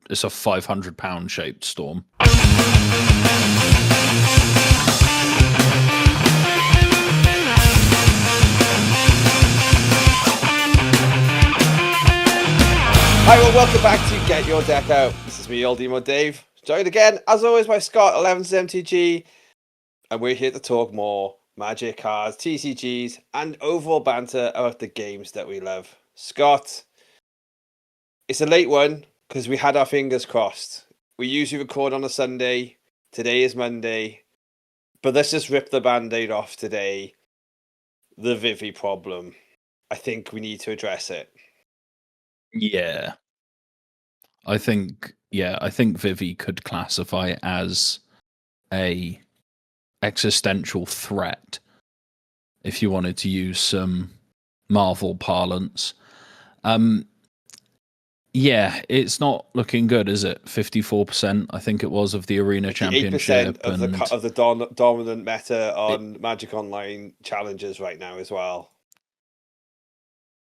it's a 500-pound shaped storm. Hi, well, welcome back to Get Your Deck Out. This is me, Old Emo Dave. Joined again, as always, by Scott, 11's MTG. And we're here to talk more Magic cards, TCGs, and overall banter about the games that we love. Scott, it's a late one because we had our fingers crossed. We usually record on a Sunday. Today is Monday. But let's just rip the Band-Aid off today. The Vivi problem. I think we need to address it. Yeah. I think Vivi could classify as a existential threat, if you wanted to use some Marvel parlance. Yeah, it's not looking good, is it? 54%, I think it was, of the Arena Championship. 8% of the dominant meta on Magic Online challenges right now as well.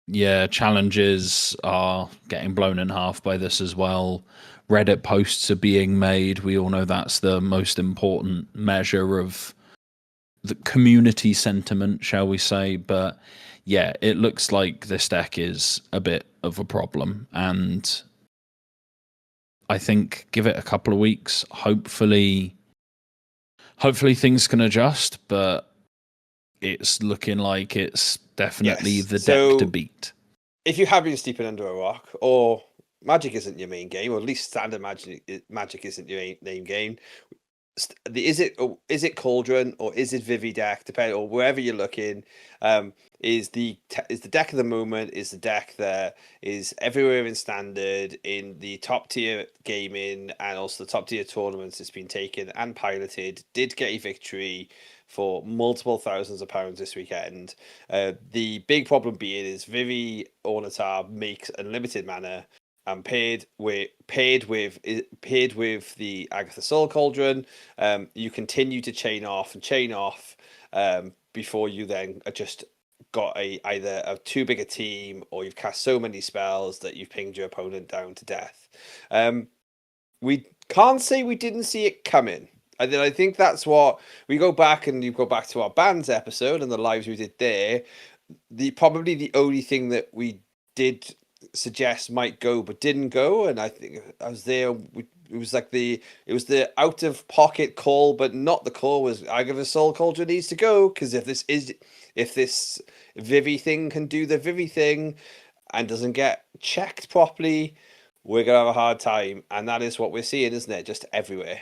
Yeah, challenges are getting blown in half by this as well. Reddit posts are being made. We all know that's the most important measure of the community sentiment, shall we say. But yeah, it looks like this deck is a bit of a problem. And I think give it a couple of weeks. Hopefully things can adjust, but it's looking like it's definitely the deck to beat. If you have been sleeping under a rock, or Magic isn't your main game, or at least standard Magic isn't your main game, is it Cauldron or is it Vivi deck? Depending, or wherever you're looking, is the deck of the moment, is the deck that is everywhere in standard, in the top tier gaming, and also the top tier tournaments. It's been taken and piloted. Did get a victory for multiple thousands of pounds this weekend. The big problem being is Vivi Ornithar makes unlimited mana and paired with the Agatha Cauldron. You continue to chain off before you then just got either a too big a team, or you've cast so many spells that you've pinged your opponent down to death. We can't say we didn't see it coming. I think that's what we go back, and you go back to our bands episode and the lives we did there. Probably the only thing that we did suggest might go but didn't go, and I think I was there. It was the out of pocket call, but not the call. Was Agatha Cauldron needs to go, because if this Vivi thing can do the Vivi thing and doesn't get checked properly, we're gonna have a hard time, and that is what we're seeing, isn't it? Just everywhere.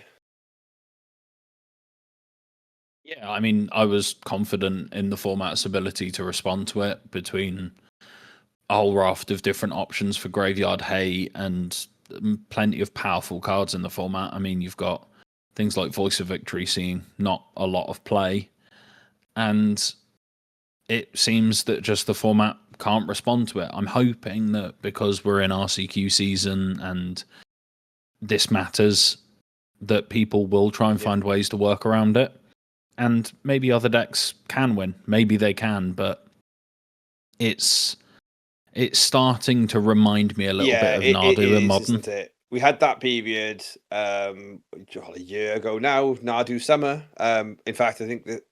Yeah, I mean, I was confident in the format's ability to respond to it between a whole raft of different options for Graveyard Hay and plenty of powerful cards in the format. I mean, you've got things like Voice of Victory seeing not a lot of play, and it seems that just the format can't respond to it. I'm hoping that because we're in RCQ season and this matters, that people will try and find ways to work around it. And maybe other decks can win. Maybe they can, but it's starting to remind me a little bit of Nadu and Modern. Isn't it? We had that period a year ago now, Nadu Summer. In fact, I think that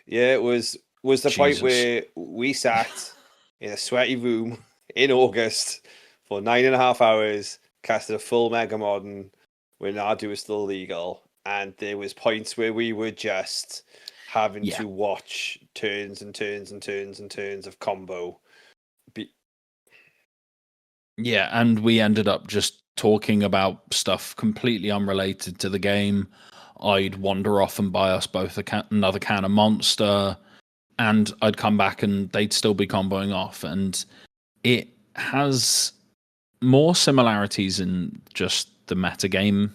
it was the point where we sat in a sweaty room in August for 9.5 hours, casted a full Mega Modern where Nadu was still legal. And there was points where we were just having to watch turns and turns and turns and turns of combo. Yeah, and we ended up just talking about stuff completely unrelated to the game. I'd wander off and buy us both another can of Monster, and I'd come back and they'd still be comboing off. And it has more similarities in just the metagame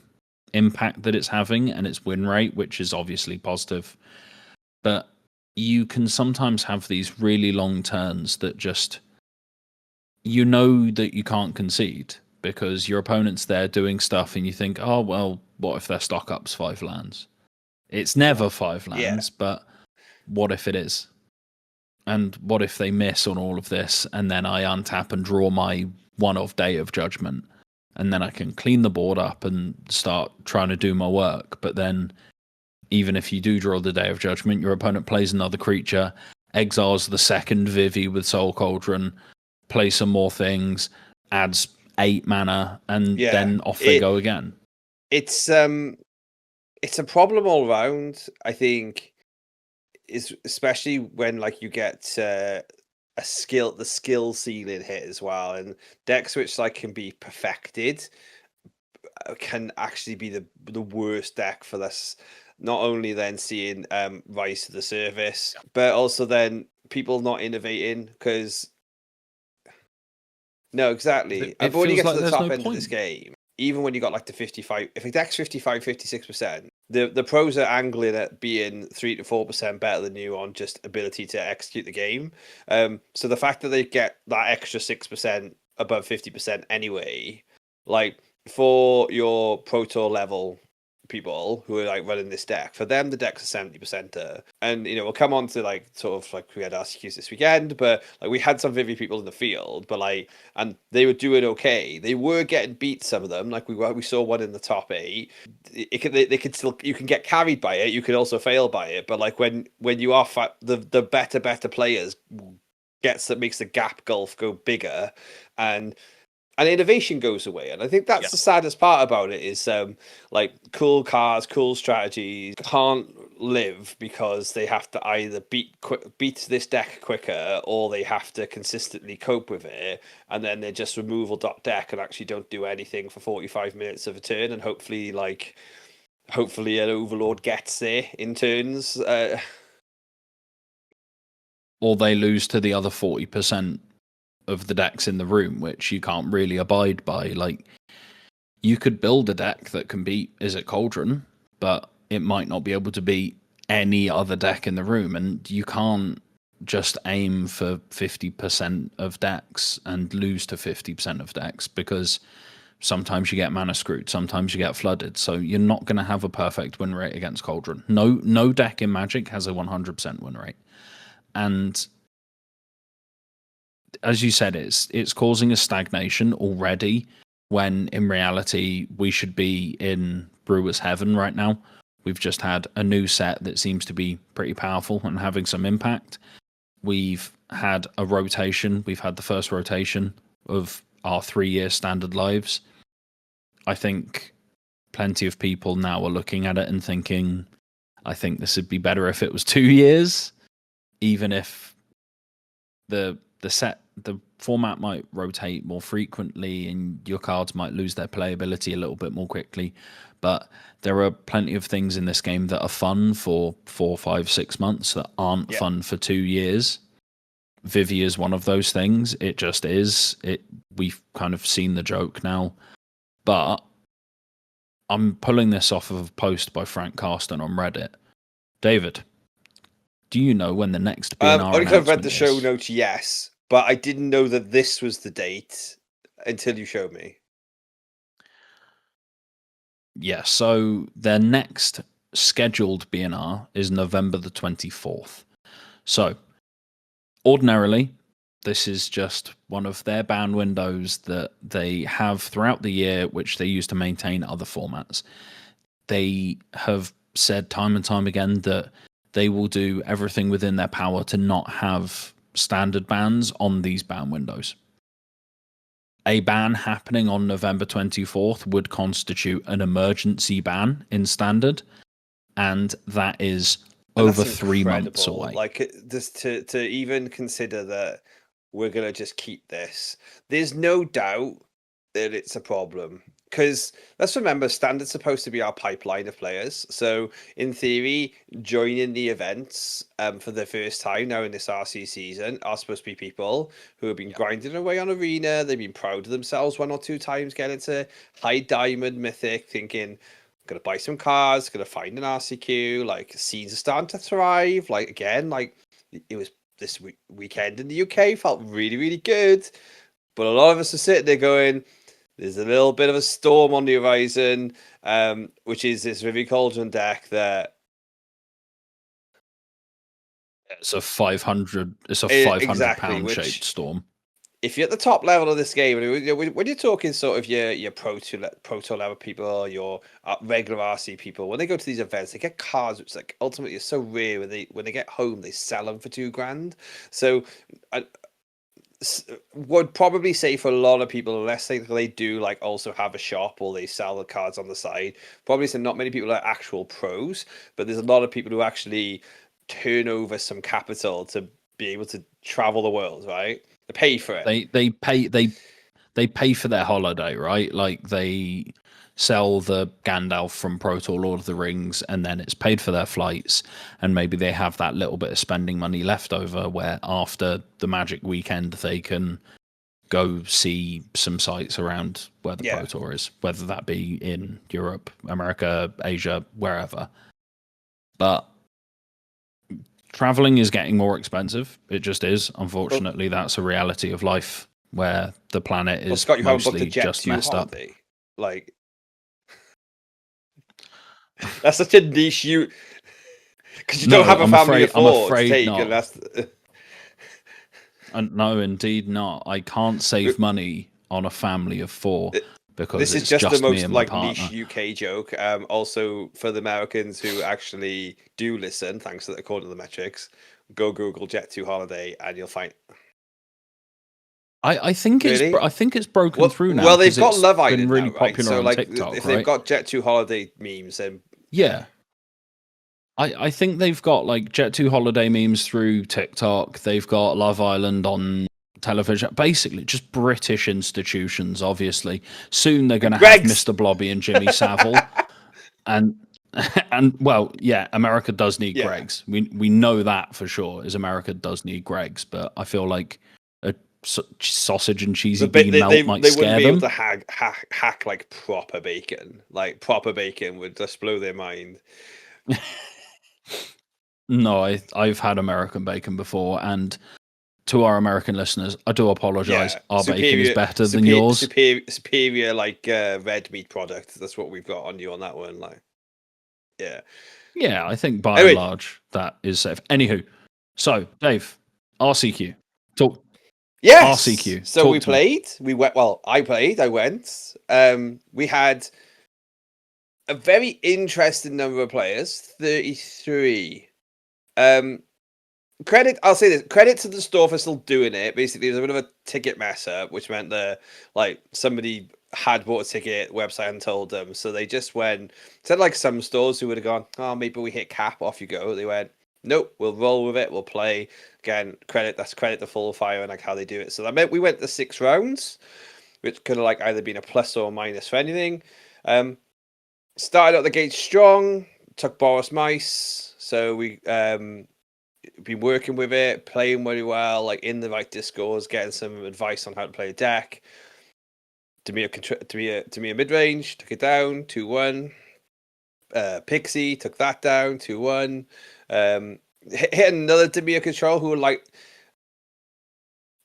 impact that it's having and its win rate, which is obviously positive, but you can sometimes have these really long turns that just, you know, that you can't concede because your opponent's there doing stuff and you think, oh well, what if their stock up's 5 lands? It's never 5 lands, but what if it is? And what if they miss on all of this and then I untap and draw my one-off Day of Judgment? and then I can clean the board up and start trying to do my work. But then, even if you do draw the Day of Judgment, your opponent plays another creature, exiles the second Vivi with Soul Cauldron, plays some more things, adds 8 mana, and then off they go again. It's a problem all around, I think, is especially when like you get the skill ceiling hit as well, and decks which like can be perfected can actually be the worst deck for this. Not only then seeing rise to the surface, but also then people not innovating because no, exactly. But when you get to the top end of this game, even when you got like the 55, if a deck's 55, 56%, the pros are angling at being 3 to 4% better than you on just ability to execute the game. So the fact that they get that extra 6% above 50% anyway, like for your Pro Tour level people who are like running this deck, for them the deck's a 70%er, and you know we'll come on to like sort of like we had RCQs this weekend, but like we had some Vivi people in the field, but like and they were doing okay. They were getting beat, some of them, like we saw one in the top 8. They could still, you can get carried by it, you can also fail by it, but like when you are the better players makes the gap gulf go bigger, and innovation goes away. And I think that's the saddest part about it is like cool cards, cool strategies can't live because they have to either beat this deck quicker, or they have to consistently cope with it, and then they just removal deck and actually don't do anything for 45 minutes of a turn, and hopefully an overlord gets there in turns. Or they lose to the other 40% of the decks in the room, which you can't really abide by. Like, you could build a deck that can beat, is it Cauldron, but it might not be able to beat any other deck in the room, and you can't just aim for 50% of decks and lose to 50% of decks, because sometimes you get mana screwed, sometimes you get flooded, so you're not going to have a perfect win rate against Cauldron. No deck in Magic has a 100% win rate, and as you said, it's causing a stagnation already, when in reality we should be in Brewer's heaven right now. We've just had a new set that seems to be pretty powerful and having some impact. We've had a rotation. We've had the first rotation of our 3-year standard lives. I think plenty of people now are looking at it and thinking, I think this would be better if it was 2 years, even if the format might rotate more frequently and your cards might lose their playability a little bit more quickly. But there are plenty of things in this game that are fun for 4, 5, 6 months that aren't fun for 2 years. Vivi is one of those things. It just is. We've kind of seen the joke now. But I'm pulling this off of a post by Frank Carsten on Reddit. David, do you know when the next BNR only because I've read the show is? notes, yes, but I didn't know that this was the date until you showed me. Yeah, so their next scheduled BNR is November the 24th. So, ordinarily, this is just one of their ban windows that they have throughout the year, which they use to maintain other formats. They have said time and time again that they will do everything within their power to not have standard bans on these ban windows. A ban happening on November 24th would constitute an emergency ban in standard, and that is over 3 months away. Like, just to even consider that we're going to just keep this, there's no doubt that it's a problem. Because let's remember, standard's supposed to be our pipeline of players. So in theory, joining the events for the first time now in this RC season are supposed to be people who have been grinding away on Arena. They've been proud of themselves 1 or 2 times, getting to high diamond, mythic, thinking, gonna buy some cards, gonna find an RCQ. Like, scenes are starting to thrive. Like, again, like it was this weekend in the UK, felt really, really good. But a lot of us are sitting there going, there's a little bit of a storm on the horizon, which is this Vivi Cauldron deck that it's a 500 pound shaped storm. if you're at the top level of this game, when you're talking sort of your proto level people, your regular RC people, when they go to these events, they get cards which like ultimately are so rare. When they get home, they sell them for $2,000. So I would probably say for a lot of people, unless they do like also have a shop or they sell the cards on the side, probably so not many people are actual pros, but there's a lot of people who actually turn over some capital to be able to travel the world, right? They pay for it. They pay for their holiday, right? Like they sell the Gandalf from Pro Tour Lord of the Rings, and then it's paid for their flights, and maybe they have that little bit of spending money left over where after the Magic weekend they can go see some sites around where the Pro Tour is, whether that be in Europe, America, Asia, wherever. But traveling is getting more expensive. It just is. Unfortunately, that's a reality of life where the planet is Scott, you mostly just messed holiday. Up. Like, that's such a niche because you don't have a family of four to take, not. and that's. No, indeed not. I can't save money on a family of four because this is just the most like niche UK joke. Also, for the Americans who actually do listen, thanks to according to the metrics, go Google Jet2 holiday and you'll find. I think really? it's broken through now. Well, they've got Love Island been really now, right? popular so, on like, TikTok, if they've got Jet2 holiday memes, then yeah. I think they've got like Jet2 holiday memes through TikTok. They've got Love Island on television. Basically, just British institutions. Obviously, soon they're going to have Mr. Blobby and Jimmy Savile, and well, yeah, America does need Greggs. We know that for sure. Is America does need Greggs, but I feel like a sausage and cheesy bean melt might scare them. They wouldn't be able to hack like proper bacon. Like proper bacon would just blow their mind. No, I've had American bacon before, and to our American listeners, I do apologize. Yeah, our bacon is better than yours. Superior, like red meat product. That's what we've got on you on that one. Like, yeah, I think by and large that is safe. Anywho, so Dave, RCQ, talk. Yes, RCQ. So we played. We went. Well, I played. I went. We had a very interesting number of players. 33. I'll say this. Credit to the store for still doing it. Basically, there's a bit of a ticket mess up, which meant that like somebody had bought a ticket, website and told them, so they just went. Instead, like some stores who would have gone, oh, maybe we hit cap, off you go. They went, nope, we'll roll with it. We'll play again. Credit the full fire and like how they do it. So that meant we went to 6 rounds, which could have like either been a plus or a minus for anything. Started out the gate strong. Took Boris Mice, so we been working with it, playing really well, like in the right discourse, getting some advice on how to play a deck. Demir mid-range, took it down 2-1. Pixie took that down 2-1. Hit another Demir control who like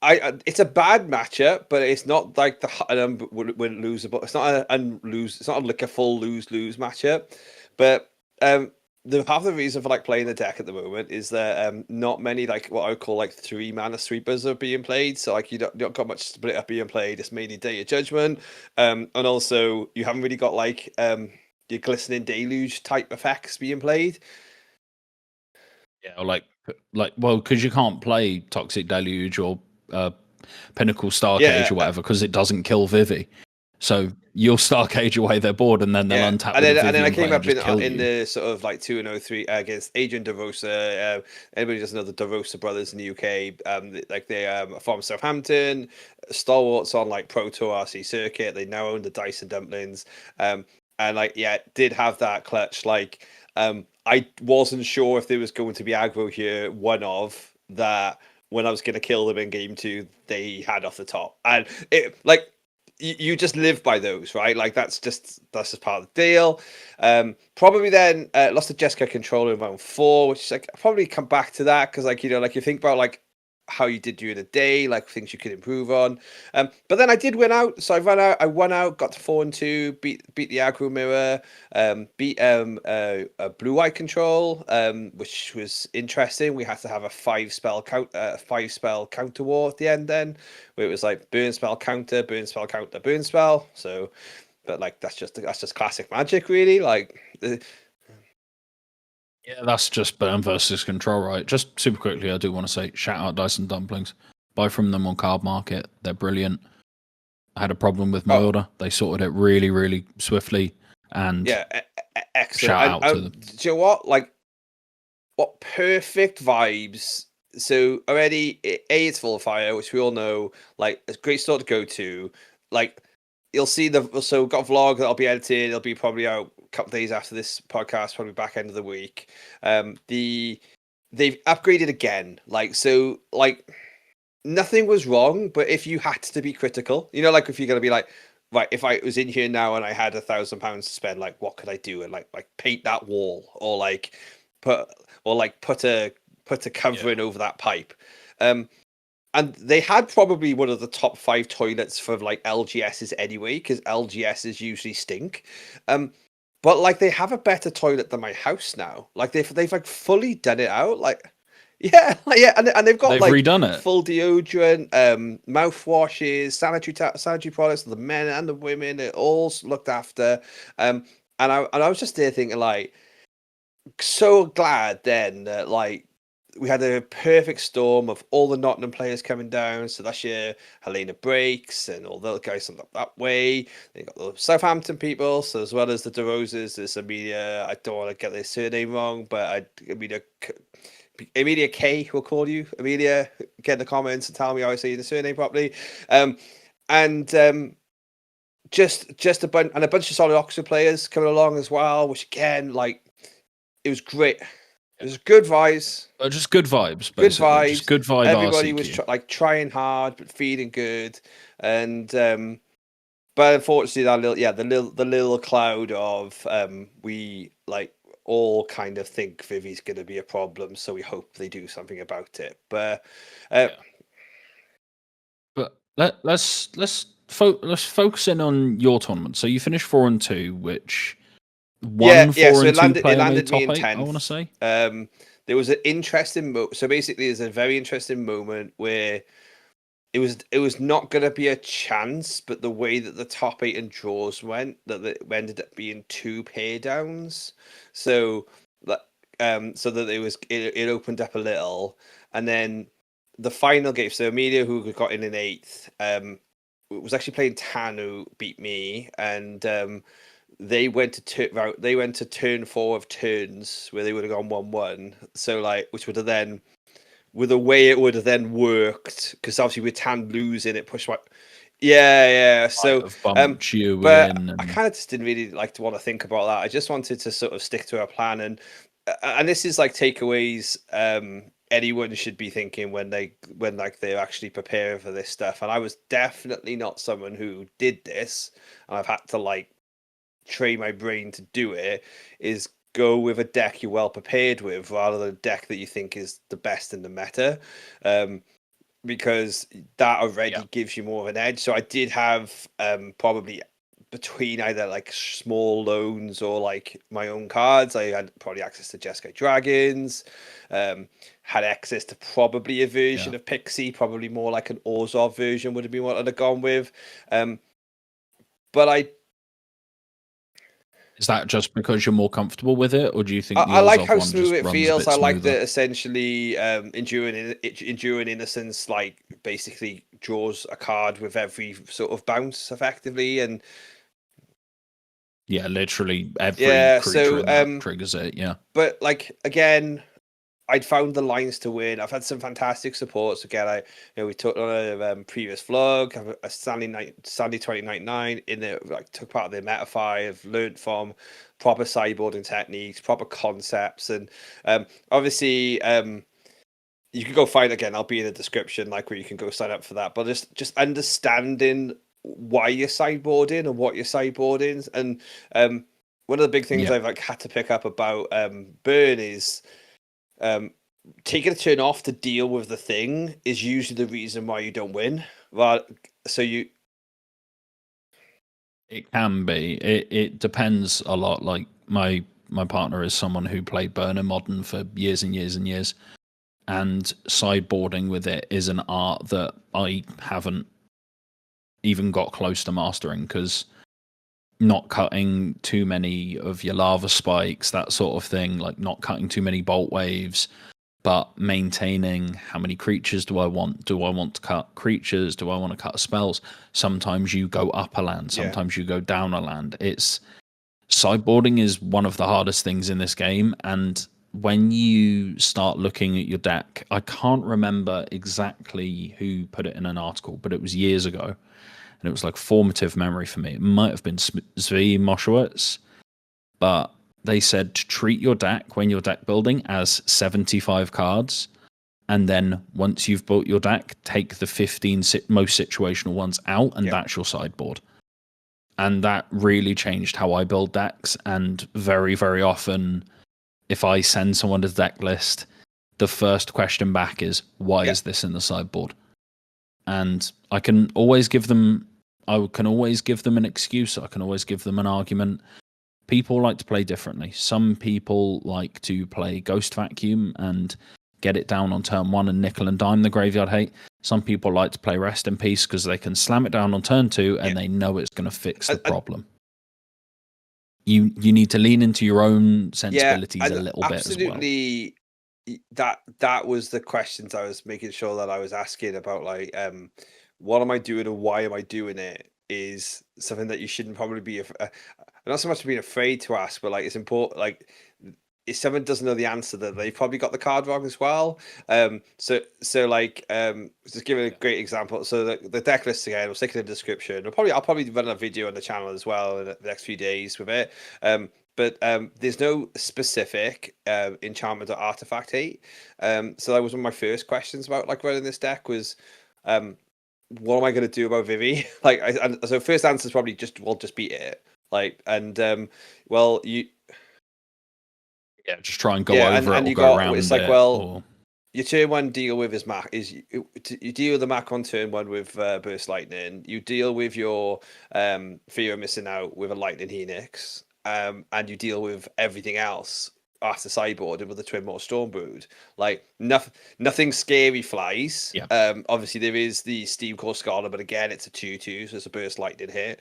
it's a bad matchup, but it's not like the wouldn't lose. It's not it's not like a full lose matchup, but half the reason for like playing the deck at the moment is that not many like what I would call like 3-mana sweepers are being played. So like you don't got much split up being played. It's mainly Day of Judgment, and also you haven't really got like your Glistening Deluge type effects being played. Yeah, or like well, because you can't play Toxic Deluge or Pinnacle Star Cage or whatever because it doesn't kill Vivi. So you'll Star Cage away their board and then they'll untap and then I came up in the sort of like 2-0-3 against Adrian DeRosa. Anybody doesn't know the DeRosa brothers in the UK? Like they from Southampton, stalwarts on like Pro Tour RC circuit. They now own the Dyson Dumplings. And like did have that clutch. Like I wasn't sure if there was going to be aggro here. One of that when I was going to kill them in game 2, they had off the top, and it like. You just live by those, right? Like that's just part of the deal. Probably then lost to Jessica control in round 4, which is like I'll probably come back to that because like like you think about like how you did during the day, like things you could improve on. But then I did win out, so I won out, got to 4-2, beat the aggro mirror, beat a blue eye control, which was interesting. We had to have a 5-spell counter war at the end then, where it was like burn spell counter, burn spell counter, burn spell. So, but like that's just classic Magic, really. Like. Yeah, that's just burn versus control, right? Just super quickly, I do want to say, shout out Dice and Dumplings. Buy from them on Card Market. They're brilliant. I had a problem with my order. They sorted it really, really swiftly. And yeah, excellent. Shout out to them. Do you know what? Like, what perfect vibes. So already, it's full of fire, which we all know. Like, it's a great store to go to. Like, you'll see so got a vlog that'll be edited. It'll be probably out a couple of days after this podcast, probably back end of the week. They've upgraded again. Like, so, like, nothing was wrong, but if you had to be critical, like if you're gonna be like, right, if I was in here now and I had £1,000 to spend, like, what could I do? And like paint that wall, or like put a covering over that pipe. And they had probably one of the top 5 toilets for like LGSs anyway, because LGSs usually stink. But like they have a better toilet than my house now. Like they've like fully done it out. Like yeah, and they've got like redone it. Full deodorant, mouthwashes, sanitary products for the men and the women. It all looked after. And I was just there thinking, like, so glad then that like we had a perfect storm of all the Nottingham players coming down. So that's your Helena Breaks and all the guys on that way. They got the Southampton people. So as well as the DeRoses, there's Amelia. I don't want to get their surname wrong, but Amelia K will call you. Amelia, get in the comments and tell me how I say the surname properly. Just a bunch of solid Oxford players coming along as well, which again, like, it was great. It was good vibes. Just good vibes. Good vibes. Just good vibe. Everybody was trying hard but feeling good, and but unfortunately, the little cloud of we like all kind of think Vivi's going to be a problem, so we hope they do something about it. But let's focus in on your tournament. So you finished 4-2, which one 4-2 player landed top 8. I want to say. There was an interesting so basically there's a very interesting moment where it was not going to be a chance, but the way that the top 8 and draws went, that it ended up being 2 pair downs. So that it opened up a little, and then the final game. So Amelia, who got in 8th, was actually playing Tanu, beat me, and they went to turn 4 of turns where they would have gone 1-1. So like, which would have then, with the way it would have then worked, because obviously with Tan losing, it pushed my So but I kind of just didn't really like to want to think about that. I just wanted to sort of stick to our plan, and this is like takeaways anyone should be thinking when they're actually preparing for this stuff. And I was definitely not someone who did this, and I've had to like train my brain to do it, is go with a deck you're well prepared with rather than a deck that you think is the best in the meta, because that already gives you more of an edge. So I did have probably between either like small loans or like my own cards, I had probably access to Jeskai Dragons, had access to probably a version of Pixie, probably more like an Orzhov version would have been what I'd have gone with, but is that just because you're more comfortable with it, or do you think I like how smooth it feels? I like that essentially Enduring Innocence like basically draws a card with every sort of bounce effectively, and literally every creature in that triggers it. But like again, I'd found the lines to win. I've had some fantastic supports. Again, we talked on a previous vlog. I have a Sandy 2099 in there. Like took part of the Metafy. I've learned from proper sideboarding techniques, proper concepts, and obviously you can go find again. I'll be in the description, like where you can go sign up for that. But just understanding why you're sideboarding and what you're sideboarding, and one of the big things I've like had to pick up about Burn is taking a turn off to deal with the thing is usually the reason why you don't win. Well, so you. It can be. It depends a lot. Like my partner is someone who played Burner Modern for years and years and years, and sideboarding with it is an art that I haven't even got close to mastering, because not cutting too many of your lava spikes, that sort of thing, like not cutting too many bolt waves, but maintaining how many creatures do I want? Do I want to cut creatures? Do I want to cut spells? Sometimes you go up a land, sometimes you go down a land. It's sideboarding is one of the hardest things in this game, and when you start looking at your deck, I can't remember exactly who put it in an article, but it was years ago, and it was like formative memory for me. It might have been Zvi Moshowitz, but they said to treat your deck when you're deck building as 75 cards, and then once you've built your deck, take the 15 most situational ones out, and that's your sideboard. And that really changed how I build decks. And very, very often, if I send someone a deck list, the first question back is, why is this in the sideboard? And I can always give them an excuse. I can always give them an argument. People like to play differently. Some people like to play Ghost Vacuum and get it down on turn 1 and nickel and dime the graveyard hate. Some people like to play Rest in Peace because they can slam it down on turn 2 and they know it's going to fix the problem. You need to lean into your own sensibilities a little bit as well. Absolutely. That was the questions I was making sure that I was asking about, like, what am I doing and why am I doing it, is something that you shouldn't probably be not so much being afraid to ask, but like it's important. Like, if someone doesn't know the answer, that they've probably got the card wrong as well. So like, just give a great example. So the deck list again, we'll stick it in the description. I'll probably run a video on the channel as well in the next few days with it. But there's no specific enchantment or artifact hate. So that was one of my first questions about like running this deck was, what am I going to do about Vivi? Like, so first answer is probably just beat it. Like, and just try and go over it or go around it's like, it. Your turn 1 deal with you deal with the Mac on turn 1 with Burst Lightning. You deal with your Fear of Missing Out with a Lightning Helix, and you deal with everything else after sideboard with the Twin Mortar Stormbrood. Like, nothing scary flies. Obviously there is the Steam Core Scholar, but again it's a 2/2, so it's a Burst Lightning hit.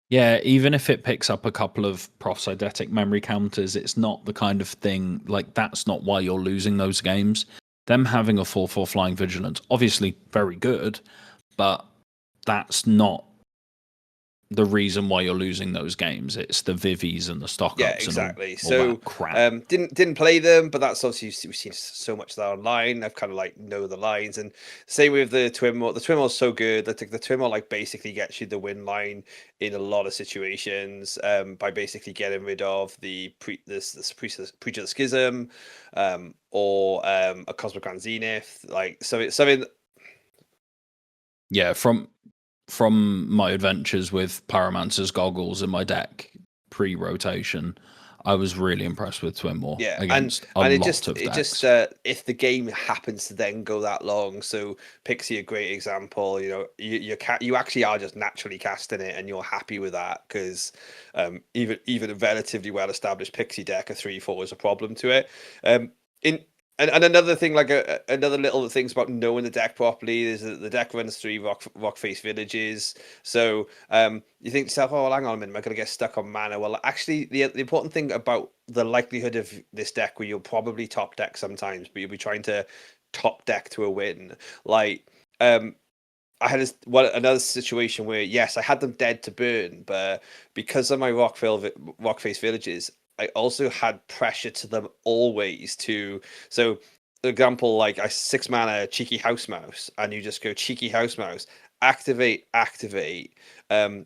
Yeah, even if it picks up a couple of Prophesidetic memory counters, it's not the kind of thing, like, that's not why you're losing those games. Them having a 4/4 Flying Vigilance, obviously very good, but that's not the reason why you're losing those games. It's the Vivis and the stock ups. Yeah, exactly. And all that crap. Didn't play them, but that's obviously we've seen so much of that online. I've kind of like know the lines, and same with the Twinmore. The Twinmore's so good that the Twinmore like basically gets you the win line in a lot of situations by basically getting rid of the Preacher of the Schism, or a Cosmic Grand Zenith. Like, so it's something. Yeah, from my adventures with Pyromancer's Goggles in my deck pre-rotation, I was really impressed with Twinmore. Yeah, against and a it lot just of decks. If the game happens to then go that long, so Pixie a great example. You know, you actually are just naturally casting it, and you're happy with that because even a relatively well established Pixie deck, a 3/4 is a problem to it. And another thing, like another little things about knowing the deck properly is that the deck runs 3 rock face villages. So you think to yourself, oh, well, hang on a minute, am I going to get stuck on mana? Well, actually, the important thing about the likelihood of this deck, where you'll probably top deck sometimes, but you'll be trying to top deck to a win. Like, I had another situation where, yes, I had them dead to burn, but because of my rock face villages, I also had pressure to them always to. So, for example, like a 6 mana Cheeky House Mouse, and you just go Cheeky House Mouse, activate. The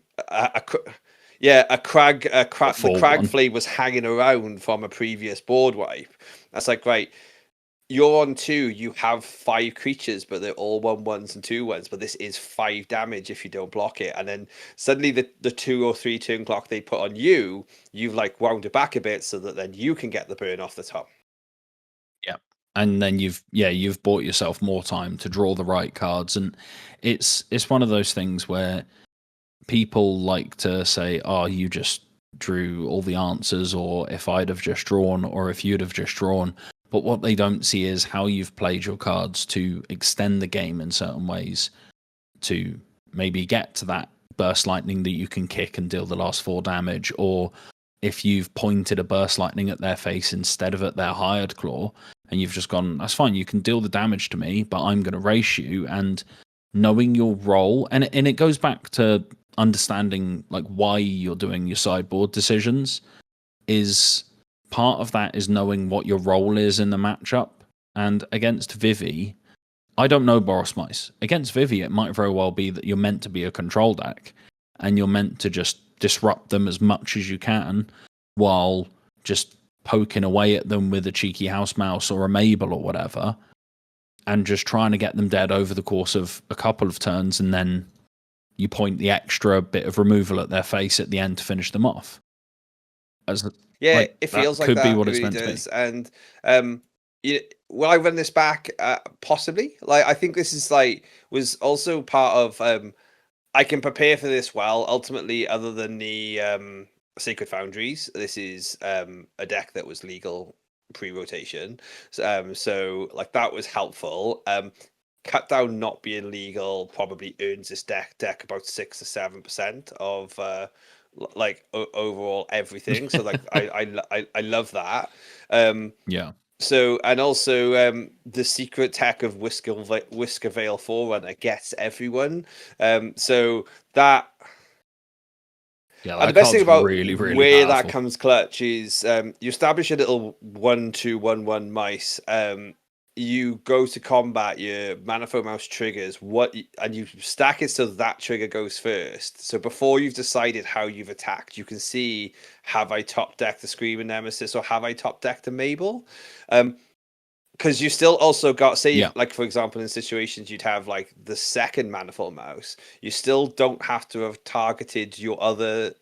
Crag Flame was hanging around from a previous board wipe. That's like, right, you're on 2, you have 5 creatures, but they're all 1/1s and 2/1s, but this is 5 damage if you don't block it. And then suddenly the 2 or 3 turn clock they put on you, you've like wound it back a bit so that then you can get the burn off the top. and then you've bought yourself more time to draw the right cards. And it's one of those things where people like to say, oh, you just drew all the answers, or if I'd have just drawn, or if you'd have just drawn. But what they don't see is how you've played your cards to extend the game in certain ways, to maybe get to that burst lightning that you can kick and deal the last 4 damage, or if you've pointed a burst lightning at their face instead of at their hired claw, and you've just gone, that's fine, you can deal the damage to me, but I'm going to race you. And knowing your role, and it goes back to understanding like why you're doing your sideboard decisions, is part of that is knowing what your role is in the matchup. And against Vivi, I don't know Boros Mice. Against Vivi, it might very well be that you're meant to be a control deck, and you're meant to just disrupt them as much as you can while just poking away at them with a cheeky house mouse or a Mabel or whatever, and just trying to get them dead over the course of a couple of turns, and then you point the extra bit of removal at their face at the end to finish them off. It feels like could that. be what it it's really meant does. to And will I run this back? Possibly. Like, I think this is was also part of I can prepare for this well. Ultimately, other than the Sacred Foundries, this is a deck that was legal pre-rotation. So like that was helpful. Cut down not being legal probably earns this deck about 6 or 7% of overall everything. So like I love that. Yeah. So, and also the secret tech of Whisker Veil Forerunner gets everyone. So that. Yeah, And the best thing about really, really where powerful. that comes clutch is you establish a little 1-2-1-1 mice. You go to combat, your Manifold Mouse triggers and you stack it so that trigger goes first. So before you've decided how you've attacked, you can see, have I top decked the Screaming Nemesis or have I top decked a Mabel? Because you still also got, like for example, in situations you'd have like the second Manifold Mouse, you still don't have to have targeted your other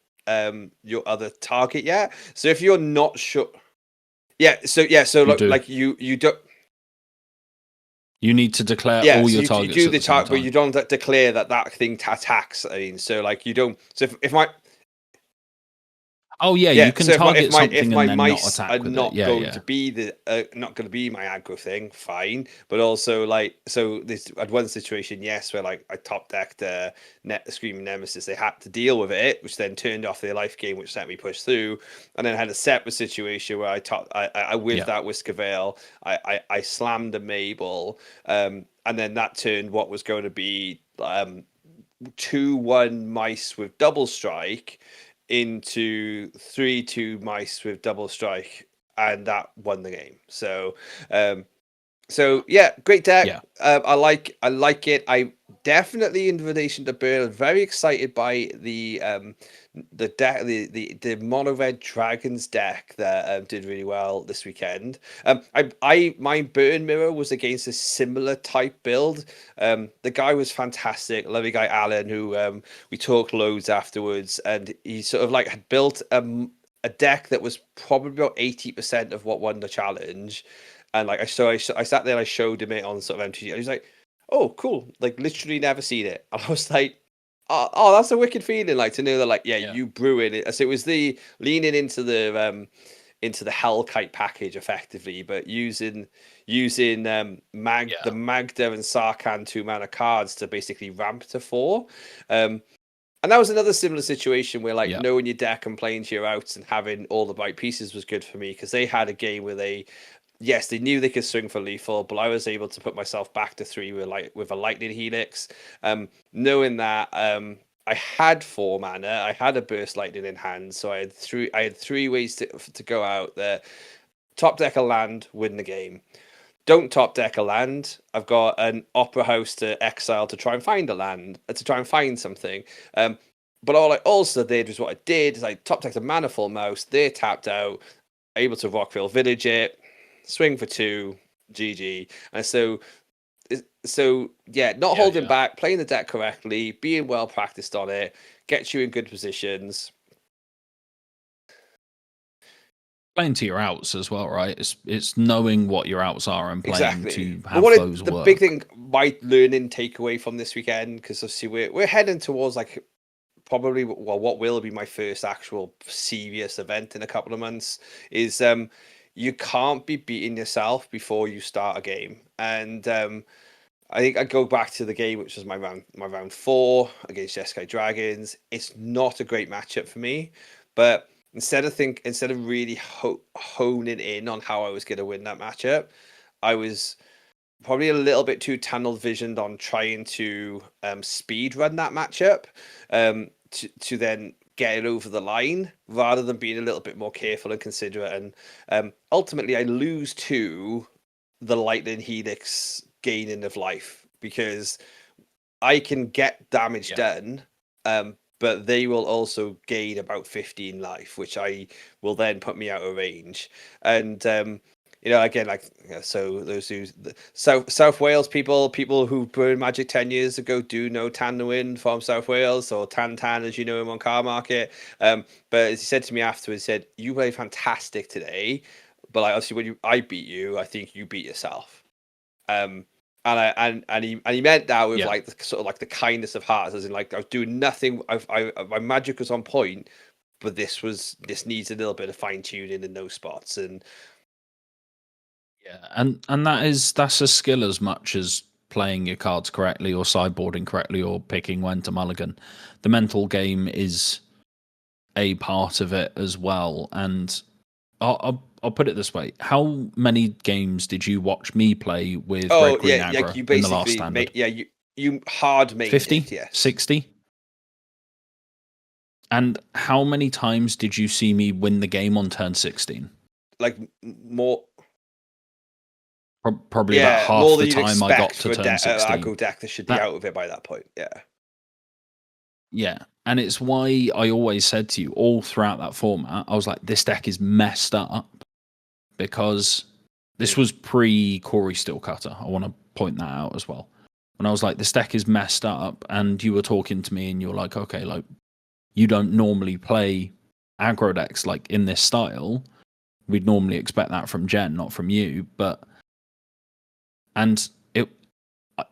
target yet. So if you're not sure, like you don't. You need to declare all your targets. You do the target, but you don't declare that thing attacks. I mean, so like you don't. So if my you can target something if my and then mice not attack are not with it. going to be not going to be my aggro thing, fine. But also this at one situation, yes, where like I top decked Screaming Nemesis, they had to deal with it, which then turned off their life gain, which let me push through. And then I had a separate situation where I with that Whisker Veil, I slammed a Mabel, and then that turned what was going to be 2-1 mice with double strike into 3-2 mice with double strike, and that won the game. So great deck. I like it. I definitely, in relation to Burn, very excited by the deck, the mono red dragons deck that did really well this weekend. My Burn mirror was against a similar type build. The guy was fantastic, lovely guy Alan, who we talked loads afterwards, and he sort of like had built a deck that was probably about 80% of what won the challenge. And like I sat there, I showed him it on sort of MTG, and he's like, "Oh, cool! Like literally never seen it." And I was like, "Oh, that's a wicked feeling! Like to know that, like, you brew it." So it was the leaning into the Hellkite package effectively, but using the Magda and Sarkhan 2-mana cards to basically ramp to 4. And that was another similar situation where knowing your deck and playing to your outs and having all the right pieces was good for me, because they had a game where they knew they could swing for lethal, but I was able to put myself back to 3 with a lightning helix. Knowing that I had 4 mana, I had a burst lightning in hand, so I had 3 ways to go out there. Top deck a land, win the game. Don't top deck a land, I've got an Opera House to exile to try and find a land, to try and find something. But all I also did was what I did is I top decked a Manifold Mouse, they're tapped out, able to Rockville Village it, swing for 2, GG. And so holding back, playing the deck correctly, being well practiced on it, gets you in good positions. playing to your outs as well, right? It's knowing what your outs are and playing to have those the work. big thing, my learning takeaway from this weekend, because obviously we're heading towards like probably what will be my first actual serious event in a couple of months, is you can't be beating yourself before you start a game. And I think I go back to the game, which was my round 4 against Jeskai Dragons. It's not a great matchup for me, but instead of really honing in on how I was going to win that matchup, I was probably a little bit too tunnel visioned on trying to speed run that matchup to then get it over the line, rather than being a little bit more careful and considerate. And ultimately, I lose to the Lightning Helix gaining of life, because I can get damage done, but they will also gain about 15 life, which will then put me out of range. And again, like, so those who South Wales people who played Magic 10 years ago do know Tan the Wind from South Wales, or Tan as you know him on Car Market. But as he said to me afterwards, he said, "You played fantastic today, but like, obviously when I beat you, I think you beat yourself." And he meant that with like the sort of like the kindness of heart, as in like, I was doing nothing. My magic was on point, but this needs a little bit of fine tuning in those spots. And and that's a skill as much as playing your cards correctly, or sideboarding correctly, or picking when to mulligan. The mental game is a part of it as well. And I'll put it this way: how many games did you watch me play with Red Green Aggro like you in the last standard? You hard made 50, it, yes. 60. And how many times did you see me win the game on turn 16? Like more. Probably about half the time I got to turn 16. Aggro deck that should be out of it by that point. Yeah. And it's why I always said to you all throughout that format, I was like, this deck is messed up, because this was pre-Corey Steelcutter. I want to point that out as well. When I was like, this deck is messed up, and you were talking to me and you were like, okay, like, you don't normally play aggro decks like in this style. We'd normally expect that from Jen, not from you.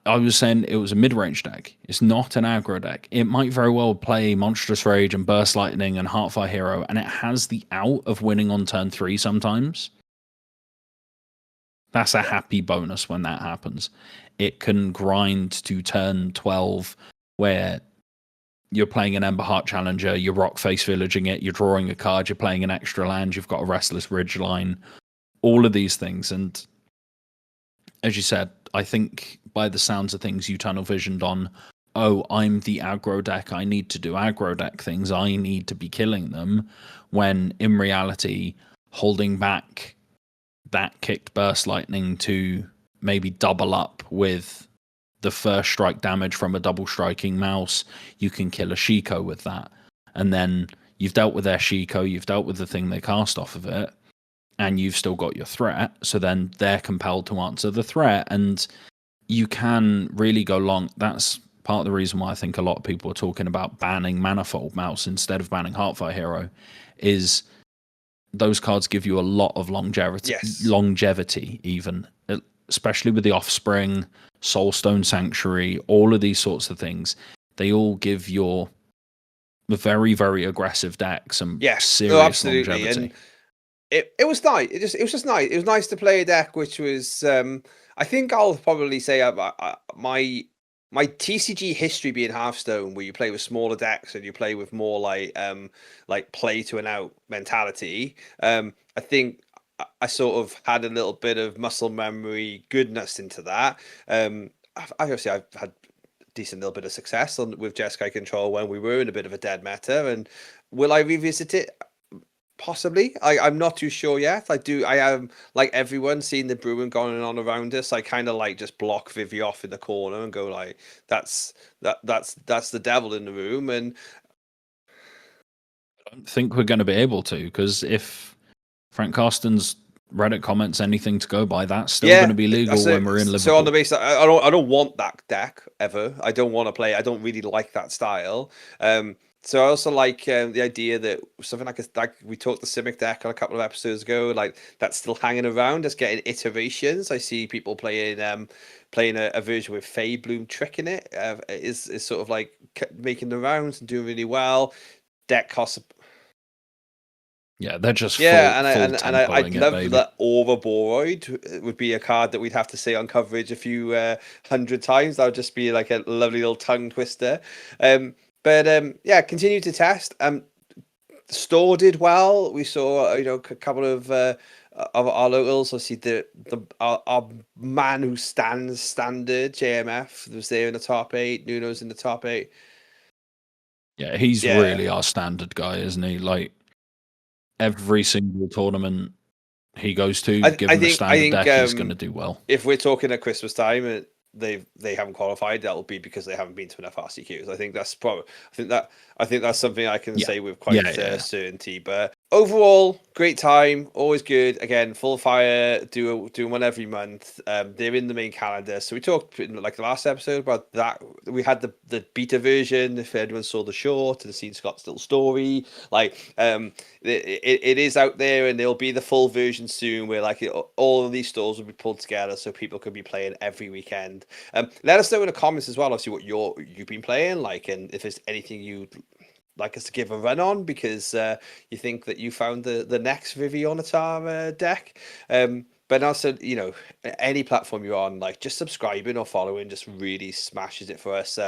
I was saying it was a mid-range deck. It's not an aggro deck. It might very well play Monstrous Rage and Burst Lightning and Heartfire Hero, and it has the out of winning on turn 3 sometimes. That's a happy bonus when that happens. It can grind to turn 12, where you're playing an Emberheart Challenger, you're rock face villaging it, you're drawing a card, you're playing an extra land, you've got a Restless Ridgeline, all of these things. And as you said, I think by the sounds of things, you tunnel visioned on, oh, I'm the aggro deck, I need to do aggro deck things, I need to be killing them, when in reality, holding back that kicked Burst Lightning to maybe double up with the first strike damage from a double striking mouse, you can kill a Shiko with that. And then you've dealt with their Shiko, you've dealt with the thing they cast off of it, and you've still got your threat, so then they're compelled to answer the threat, and you can really go long. That's part of the reason why I think a lot of people are talking about banning Manifold Mouse instead of banning Heartfire Hero, is those cards give you a lot of longevity even, especially with the Offspring, Soulstone Sanctuary, all of these sorts of things. They all give your very, very aggressive deck some serious longevity. And it was nice. It was just nice. It was nice to play a deck which was, I think I'll probably say my TCG history being Hearthstone, where you play with smaller decks and you play with more like play to an out mentality. I think I sort of had a little bit of muscle memory goodness into that. I've had decent little bit of success with Jeskai Control when we were in a bit of a dead meta. And will I revisit it? Possibly. I'm not too sure yet. I am, like everyone, seeing the brewing going on around us. I kind of like just block Vivi off in the corner and go like, that's the devil in the room. And I don't think we're going to be able to, because if Frank Carsten's Reddit comments anything to go by, that's still going to be legal when we're in Liverpool. So on the basis, I don't want that deck ever. I don't want to play. I don't really like that style. So I also like the idea that something like we talked the Simic deck on a couple of episodes ago, like that's still hanging around, just getting iterations. I see people playing a version with Fey Bloom Trick in it. Is sort of like making the rounds and doing really well. Deck costs. Yeah, they're just Yeah, full I'd tempoing it, love baby. that Aura Boroid would be a card that we'd have to say on coverage a few hundred times. That would just be like a lovely little tongue twister. Yeah, continue to test. Store did well. We saw a couple of our locals. Obviously, our man who stands standard JMF was there in the top 8. Nuno's in the top 8. Yeah, he's Yeah. really our standard guy, isn't he? Like every single tournament he goes to, given the standard deck, he's going to do well. If we're talking at Christmas time, they haven't qualified, that'll be because they haven't been to enough RCQs. I think that's probably. I think that's something I can say with quite certainty. But overall, great time, always good. Again, Full Fire doing one every month. They're in the main calendar. So we talked in like the last episode about that. We had the beta version. If anyone saw the short and seen Scott's little story, like it is out there, and there'll be the full version soon, where like all of these stores will be pulled together, so people could be playing every weekend. Let us know in the comments as well, obviously, what you've been playing, like, and if there's anything you'd like us to give a run on, because you think that you found the next Vivi Onatar deck. But also, any platform you're on, like just subscribing or following just really smashes it for us.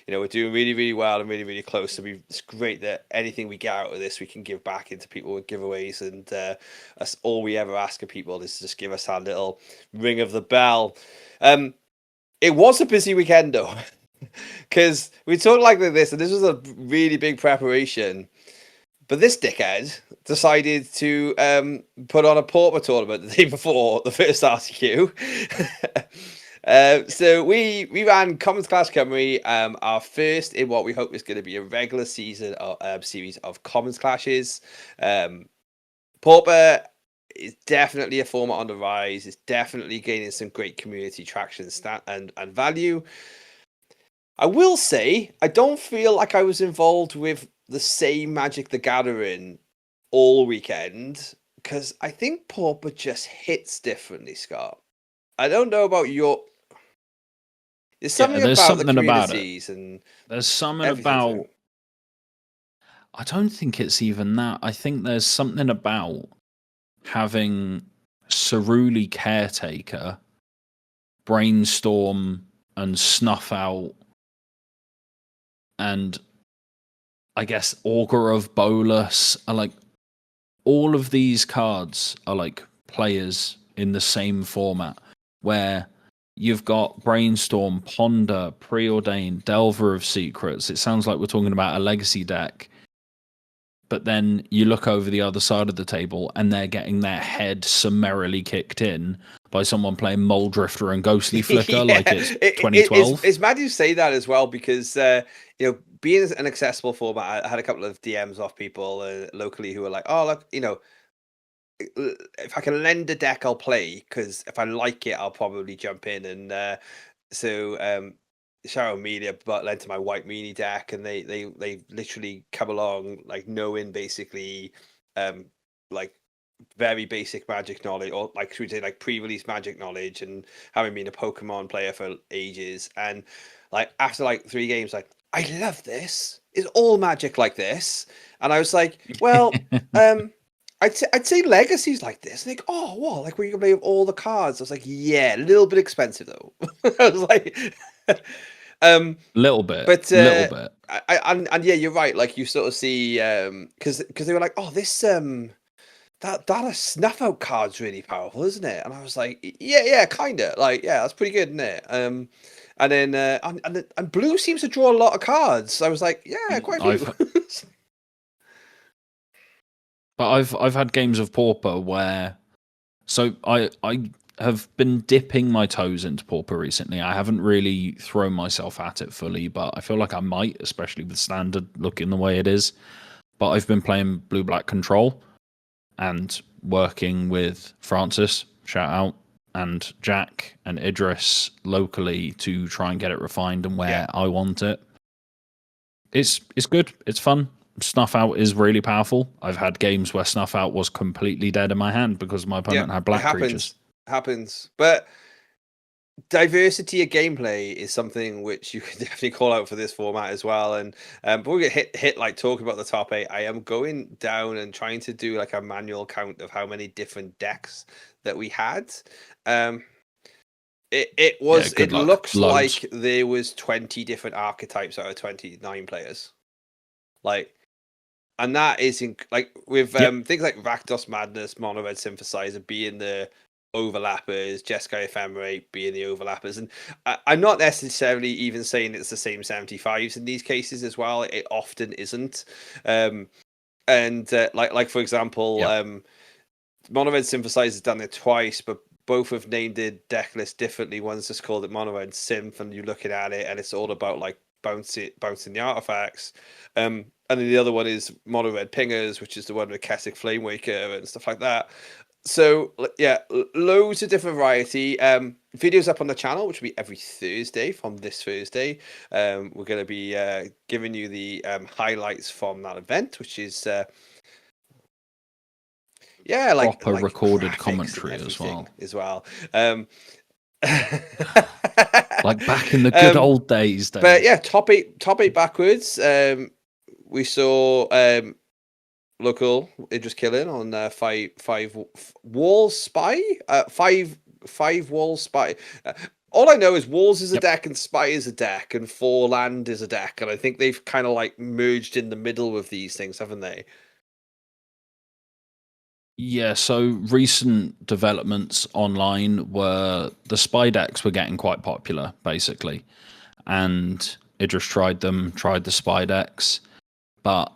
We're doing really, really well and really, really close. So it's great that anything we get out of this, we can give back into people with giveaways. And that's all we ever ask of people, is just give us that little ring of the bell. It was a busy weekend though, because we talked like this, and this was a really big preparation. But this dickhead decided to put on a Pauper tournament the day before the first RTQ. So we ran Commons Clash Cymru, our first in what we hope is going to be a regular season series of Commons Clashes. Pauper is definitely a format on the rise. It's definitely gaining some great community traction and value. I will say, I don't feel like I was involved with the same Magic the Gathering all weekend, because I think Pauper just hits differently, Scott. I don't know about your. There's something about the communities and there's something about. I don't think it's even that. I think there's something about having Ceruli Caretaker, Brainstorm, and Snuff Out, and I guess Augur of Bolus are like, all of these cards are like players in the same format, where you've got Brainstorm, Ponder, Preordained, Delver of Secrets. It sounds like we're talking about a legacy deck. But then you look over the other side of the table and they're getting their head summarily kicked in by someone playing Mole Drifter and Ghostly Flicker like it's 2012. It's mad you say that as well, because being an accessible format, I had a couple of DMs off people locally who were like, "Oh, look, if I can lend a deck, I'll play, because if I like it, I'll probably jump in." And shout out Media, but lent to my White Meanie deck, and they literally come along like knowing basically like very basic Magic knowledge, or like should we say like pre-release Magic knowledge, and having been a Pokemon player for ages, and like after like 3 games, like, I love this. It's all Magic like this. And I was like, well, I'd say Legacy's like this. And like, oh, what? Like, where you can play with all the cards? I was like, yeah, a little bit expensive though. I was like, little bit, but little bit. And yeah, you're right. Like, you sort of see, because they were like, oh, this that Snuff Out card's really powerful, isn't it? And I was like, yeah, kind of. Like, yeah, that's pretty good, isn't it? And then and blue seems to draw a lot of cards. I was like, yeah, quite a few. But I've had games of Pauper where, so I have been dipping my toes into Pauper recently. I haven't really thrown myself at it fully, but I feel like I might, especially with standard looking the way it is. But I've been playing Blue-Black Control and working with Francis, shout out, and Jack and Idris locally to try and get it refined and where I want it. It's good. It's fun. Snuff Out is really powerful. I've had games where Snuff Out was completely dead in my hand because my opponent had black creatures. Happens. But diversity of gameplay is something which you can definitely call out for this format as well. And before we get hit like talking about the top 8, I am going down and trying to do like a manual count of how many different decks that we had. It looks like there was 20 different archetypes out of 29 players. Like, and that is like with things like Rakdos Madness, Mono Red Synthesizer being the overlappers, Jeskai Ephemerate being the overlappers, and I'm not necessarily even saying it's the same 75s in these cases as well. It often isn't. Like for example, Mono Red Synthesizer has done it twice, but both have named their deck list differently. One's just called it Mono Red Synth, and you're looking at it, and it's all about like bouncing the artifacts. And then the other one is Mono Red Pingers, which is the one with Kessig Flamewaker and stuff like that. So yeah, loads of different variety. Videos up on the channel, which will be every Thursday from this Thursday. We're going to be giving you the highlights from that event, which is like proper recorded commentary as well. Like back in the good old days. But yeah, top eight backwards. We saw local Idris Killing on five Walls Spy. Five Walls Spy. All I know is Walls is a deck and Spy is a deck and 4 land is a deck, and I think they've kind of like merged in the middle with these things, haven't they? Yeah, so recent developments online were the spy decks were getting quite popular, basically. And Idris tried the spy decks. But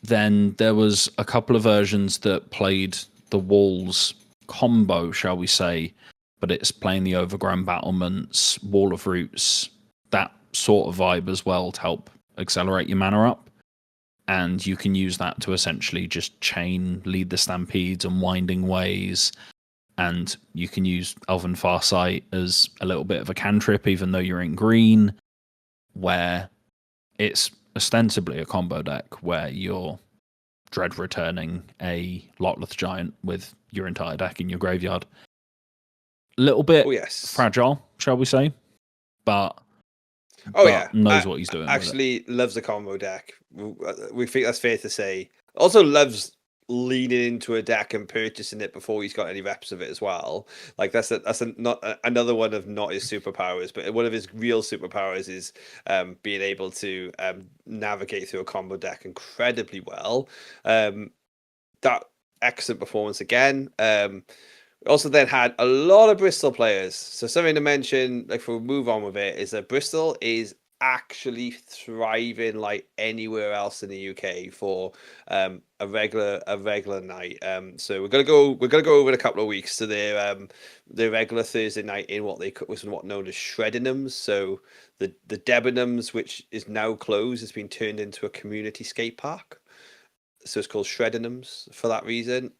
then there was a couple of versions that played the Walls combo, shall we say, but it's playing the Overgrown Battlements, Wall of Roots, that sort of vibe as well to help accelerate your mana up. And you can use that to essentially just lead the Stampedes and Winding Ways. And you can use Elven Farsight as a little bit of a cantrip, even though you're in green, where it's ostensibly a combo deck where you're dread returning a Lotleth Giant with your entire deck in your graveyard. A little bit fragile, shall we say, but knows what he's doing. Actually, loves the combo deck. We think that's fair to say. Also loves leaning into a deck and purchasing it before he's got any reps of it as well. Like that's not another one of not his superpowers, but one of his real superpowers is being able to navigate through a combo deck incredibly well. That excellent performance again. Also then had a lot of Bristol players. So something to mention, like if we move on with it, is that Bristol is actually thriving like anywhere else in the UK for a regular night. So we're gonna go over in a couple of weeks to their regular Thursday night in what known as Shreddinghams. So the Debenhams, which is now closed, has been turned into a community skate park. So it's called Shreddinghams for that reason.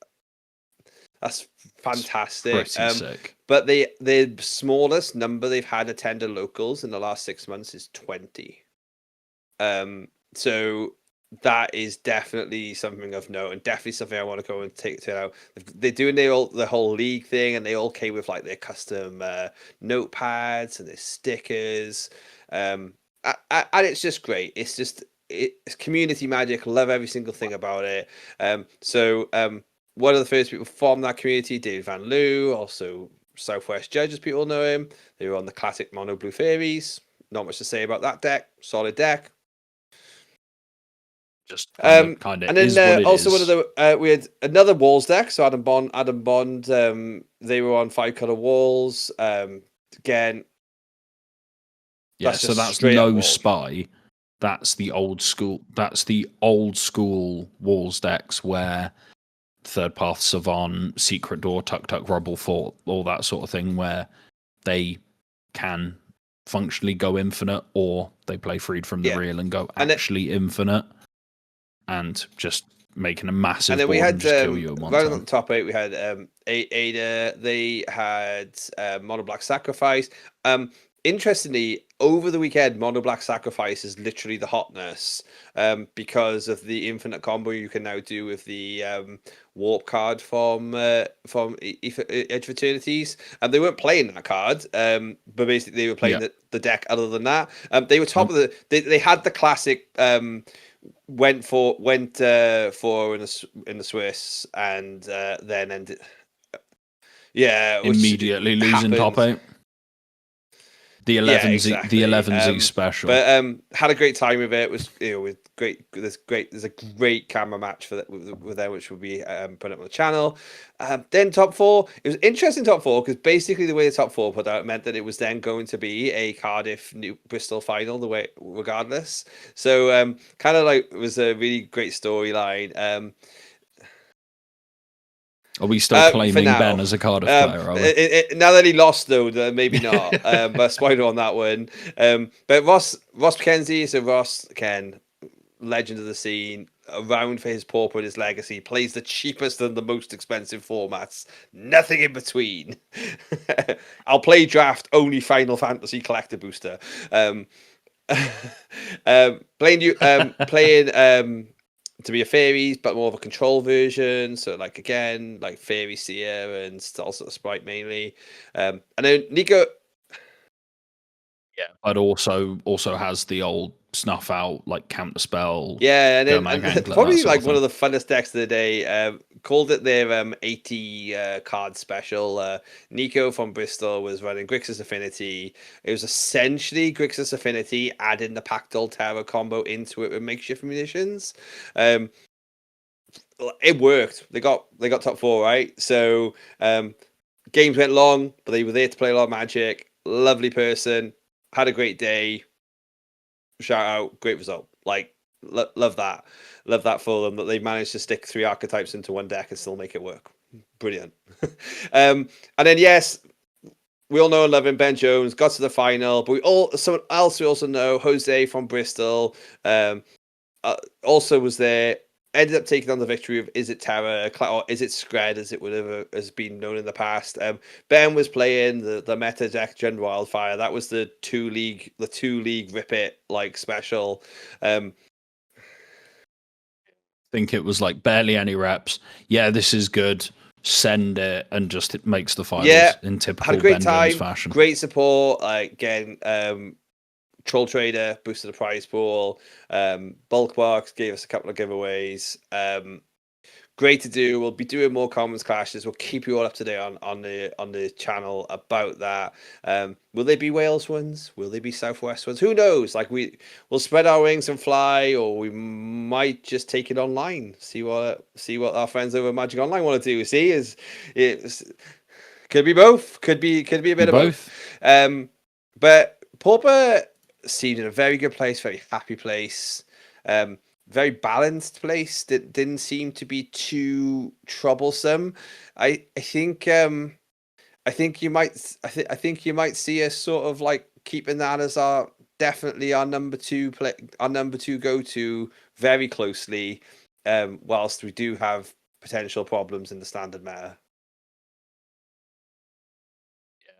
That's fantastic. Sick. But the smallest number they've had attended locals in the last 6 months is 20. So that is definitely something of note, and definitely something I want to go and take to out. They're doing the whole league thing, and they all came with like their custom notepads and their stickers. And it's just great. It's community magic. Love every single thing about it. One of the first people from that community, David Van Loo, also Southwest Judge, as people know him. They were on the classic Mono Blue Fairies. Not much to say about that deck. Solid deck. Just kind of. And then also one of the we had another Walls deck. So Adam Bond. They were on 5-color Walls. Again. Yeah, so that's no spy. That's the old school. That's the old school Walls decks where Third Path Savant, Secret Door, Tuk Tuk, Rubble Fort, all that sort of thing, where they can functionally go infinite, or they play Freed from the Real and go infinite, and just making a massive. And then we had kill you right on the top 8. We had Ada. They had Mono Black Sacrifice. interestingly, over the weekend, Mono Black Sacrifice is literally the hotness, because of the infinite combo you can now do with the warp card from Edge of Eternities. And they weren't playing that card, but basically they were playing the deck. Other than that, they were top of the. They had the classic. Went for in the Swiss, and then ended. Yeah, immediately losing top 8. The 11Z, exactly. the 11Z special. But had a great time with it. It was, with great. There's a great camera match for that with them, which will be put up on the channel. Then top 4. It was interesting top 4 because basically the way the top 4 put out meant that it was then going to be a Cardiff New Bristol final the way regardless. So kind of like it was a really great storyline. Are we still claiming Ben as a Cardiff player? Are we? Now that he lost, though, maybe not. But spoiler on that one. But Ross McKenzie, so Ross Ken, legend of the scene, around for his pauper and his legacy, plays the cheapest and the most expensive formats. Nothing in between. I'll play draft only Final Fantasy collector booster. Playing to be a fairies, but more of a control version. So like again, like Fairy Seer and also Sprite mainly. And then Nico, but also has the old snuff out like counter spell. Yeah, and then probably like one of the funnest decks of the day. Called it their 80 card special. Nico from Bristol was running Grixis Affinity. It was essentially Grixis Affinity adding the Pactal Terror combo into it with makeshift munitions. It worked. They got top 4, right? So games went long, but they were there to play a lot of Magic. Lovely person. Had a great day. Shout out, great result. Like, love that for them, that they managed to stick 3 archetypes into one deck and still make it work. Brilliant. And then yes, we all know and love him, Ben Jones got to the final, but someone else we also know, Jose from Bristol, also was there. Ended up taking on the victory of Is It Terror or Is It Scred, as it would have has been known in the past. Ben was playing the meta deck Gen Wildfire. That was the two league Rip It like special. I think it was like barely any reps. Yeah, this is good. Send it, and just it makes the finals in typical had a great Ben time, Jones fashion. Great support. Again, Troll Trader boosted the prize pool. Bulk Box gave us a couple of giveaways. Great to do. We'll be doing more Commons Clashes. We'll keep you all up to date on the channel about that. Will they be Wales ones? Will they be Southwest ones? Who knows? Like we'll spread our wings and fly, or we might just take it online. See what our friends over Magic Online want to do. Could be both. Could be a bit of both. But Pauper seemed in a very good place, very happy place, very balanced place. That didn't seem to be too troublesome. I think you might see us sort of like keeping that as our number 2 go to very closely, whilst we do have potential problems in the standard meta.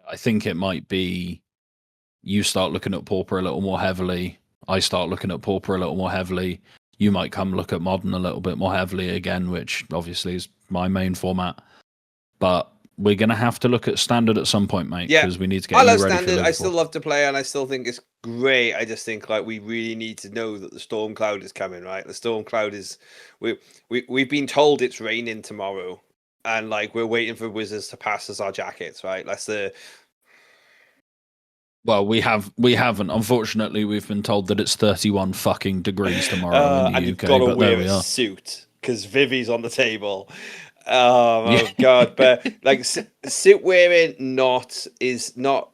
I think it might be you start looking at Pauper a little more heavily. I start looking at Pauper a little more heavily. You might come look at Modern a little bit more heavily again, which obviously is my main format. But we're going to have to look at Standard at some point, mate, because we need to get ready Standard. For Liverpool. I still love to play, and I still think it's great. I just think like we really need to know that the storm cloud is coming, right? The storm cloud is we've been told it's raining tomorrow, and like we're waiting for Wizards to pass us our jackets, right? That's the Well, we haven't. Unfortunately, we've been told that it's 31 fucking degrees tomorrow in the and UK. You've got to wear a suit because Vivi's on the table. Oh my god! But like suit wearing is not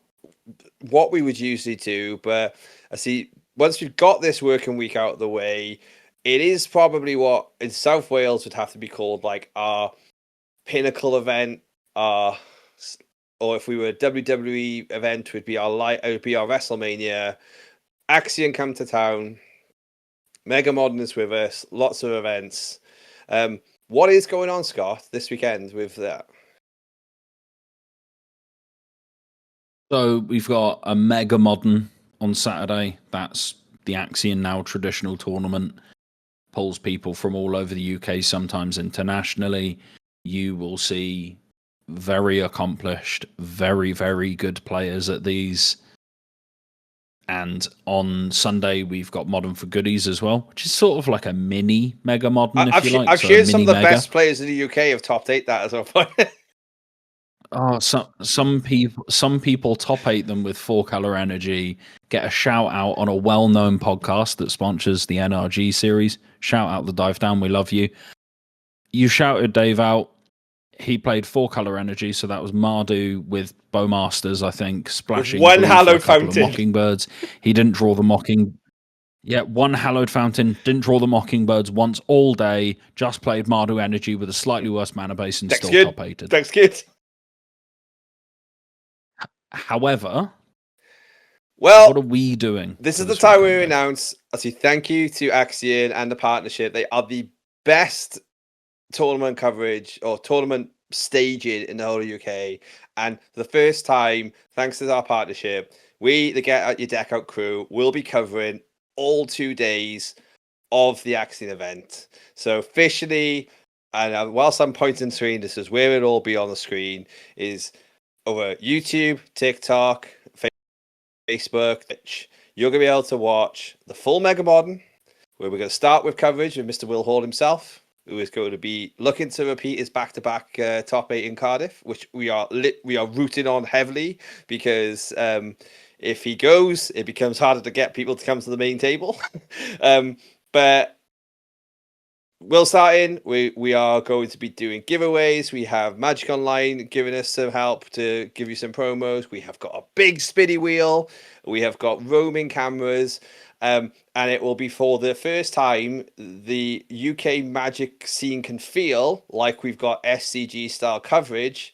what we would usually do. But I see once we've got this working week out of the way, it is probably what in South Wales would have to be called like our pinnacle event. Or if we were a WWE event, it would be our WrestleMania. Axion come to town. Mega Modern is with us. Lots of events. What is going on, Scott, this weekend with that? So we've got a mega modern on Saturday. That's the Axion Now traditional tournament. Pulls people from all over the UK, sometimes internationally. You will see very accomplished, very, very good players at these. And on Sunday, we've got Modern for Goodies as well, which is sort of like a mini Mega Modern, if you like. I've so shared some of the mega. best players in the UK have top 8 that as well. Oh, some people top 8 them with 4-color energy. Get a shout out on a well-known podcast that sponsors the NRG series. Shout out the Dive Down, we love you. You shouted Dave out. He played 4-color energy, so that was Mardu with Bowmasters, I think, splashing One blue hallowed for a couple fountain. of Mockingbirds. He didn't draw the mocking. Yeah, one hallowed fountain. Didn't draw the Mockingbirds once all day. Just played Mardu energy with a slightly worse mana base and Deck's still good. top 8'd. Deck's good. However, well, what are we doing? This is the time we announce. I say thank you to Axion and the partnership. They are the best tournament coverage or tournament staging in the whole of UK. And for the first time, thanks to our partnership, we, the Get Out Your Deck Out crew, will be covering all 2 days of the Axion event. So officially, and whilst I'm pointing the screen, this is where it'll all be on the screen, is over YouTube, TikTok, Facebook, Twitch. You're going to be able to watch the full Mega Modern, where we're going to start with coverage of Mr. Will Hall himself, who is going to be looking to repeat his back-to-back top 8 in Cardiff, which we are rooting on heavily, because if he goes, it becomes harder to get people to come to the main table. But we'll start in. We are going to be doing giveaways. We have Magic Online giving us some help to give you some promos. We have got a big spinny wheel. We have got roaming cameras. And it will be for the first time the UK Magic scene can feel like we've got SCG style coverage.